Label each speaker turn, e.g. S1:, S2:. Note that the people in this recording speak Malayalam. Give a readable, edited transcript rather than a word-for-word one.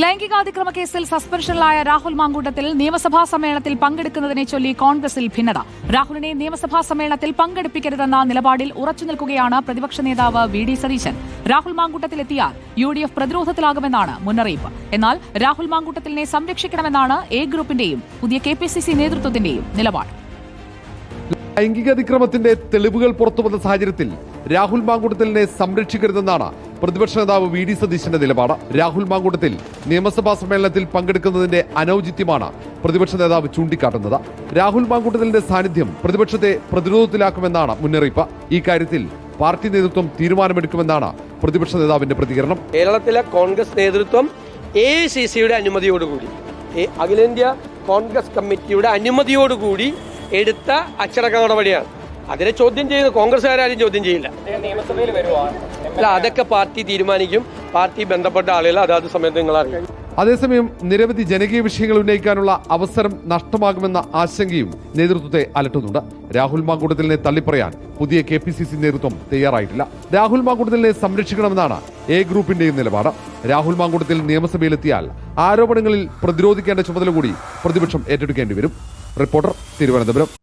S1: ലൈംഗികാതിക്രമ കേസിൽ സസ്പെൻഷനിലായ രാഹുൽ മാങ്കൂട്ടത്തിൽ നിയമസഭാ സമ്മേളനത്തിൽ പങ്കെടുക്കുന്നതിനെ ചൊല്ലി കോൺഗ്രസിൽ ഭിന്നത. രാഹുലിനെ നിയമസഭാ സമ്മേളനത്തിൽ പങ്കെടുപ്പിക്കരുതെന്ന നിലപാടിൽ ഉറച്ചുനിൽക്കുകയാണ് പ്രതിപക്ഷ നേതാവ് വി ഡി സതീശൻ. രാഹുൽ മാങ്കൂട്ടത്തിലെത്തിയാൽ UDF പ്രതിരോധത്തിലാകുമെന്നാണ് മുന്നറിയിപ്പ്. എന്നാൽ രാഹുൽ മാങ്കൂട്ടത്തിലിനെ സംരക്ഷിക്കണമെന്നാണ് എ ഗ്രൂപ്പിന്റെയും പുതിയ KPCC നേതൃത്വത്തിന്റെയും നിലപാട്.
S2: ലൈംഗികാതിക്രമത്തിന്റെ തെളിവുകൾ പുറത്തുവന്ന സാഹചര്യത്തിൽ രാഹുൽ മാങ്കൂട്ടത്തിലിനെ സംരക്ഷിക്കരുതെന്നാണ് പ്രതിപക്ഷ നേതാവ് വി ഡി സതീശന്റെ നിലപാട്. രാഹുൽ മാങ്കൂട്ടത്തിൽ നിയമസഭാ സമ്മേളനത്തിൽ പങ്കെടുക്കുന്നതിന്റെ അനൌചിത്യമാണ് പ്രതിപക്ഷ നേതാവ് ചൂണ്ടിക്കാട്ടുന്നത്. രാഹുൽ മാങ്കൂട്ടത്തിലിന്റെ സാന്നിധ്യം പ്രതിപക്ഷത്തെ പ്രതിരോധത്തിലാക്കുമെന്നാണ് മുന്നറിയിപ്പ്. ഈ കാര്യത്തിൽ പാർട്ടി നേതൃത്വം തീരുമാനമെടുക്കുമെന്നാണ് പ്രതിപക്ഷ നേതാവിന്റെ പ്രതികരണം.
S3: കേരളത്തിലെ കോൺഗ്രസ് നേതൃത്വം AICCയുടെ അനുമതിയോടുകൂടി, അഖിലേന്ത്യാ കോൺഗ്രസ് കമ്മിറ്റിയുടെ അനുമതിയോടുകൂടി എടുത്ത അച്ചടക്ക നടപടിയാണ്. അതിനെ ചോദ്യം ചെയ്യുന്ന കോൺഗ്രസ്സുകാരും ചോദ്യം ചെയ്യില്ല. അല്ല, അതൊക്കെ പാർട്ടി തീരുമാനിക്കും. പാർട്ടി ബന്ധപ്പെട്ട ആളുകൾ അതാത് സമയത്ത് നിങ്ങൾ അറിയാം.
S2: അതേസമയം നിരവധി ജനകീയ വിഷയങ്ങൾ ഉന്നയിക്കാനുള്ള അവസരം നഷ്ടമാകുമെന്ന ആശങ്കയും നേതൃത്വത്തെ അലട്ടുന്നുണ്ട്. രാഹുൽ മാങ്കൂട്ടത്തിലിനെ തള്ളിപ്പറയാൻ പുതിയ KPCC നേതൃത്വം തയ്യാറായിട്ടില്ല. രാഹുൽ മാങ്കൂട്ടത്തിലിനെ സംരക്ഷിക്കണമെന്നാണ് എ ഗ്രൂപ്പിന്റെയും നിലപാട്. രാഹുൽ മാങ്കൂട്ടത്തിൽ നിയമസഭയിലെത്തിയാൽ ആരോപണങ്ങളിൽ പ്രതിരോധിക്കേണ്ട ചുമതല കൂടി പ്രതിപക്ഷം ഏറ്റെടുക്കേണ്ടി വരും. റിപ്പോർട്ടർ, തിരുവനന്തപുരം.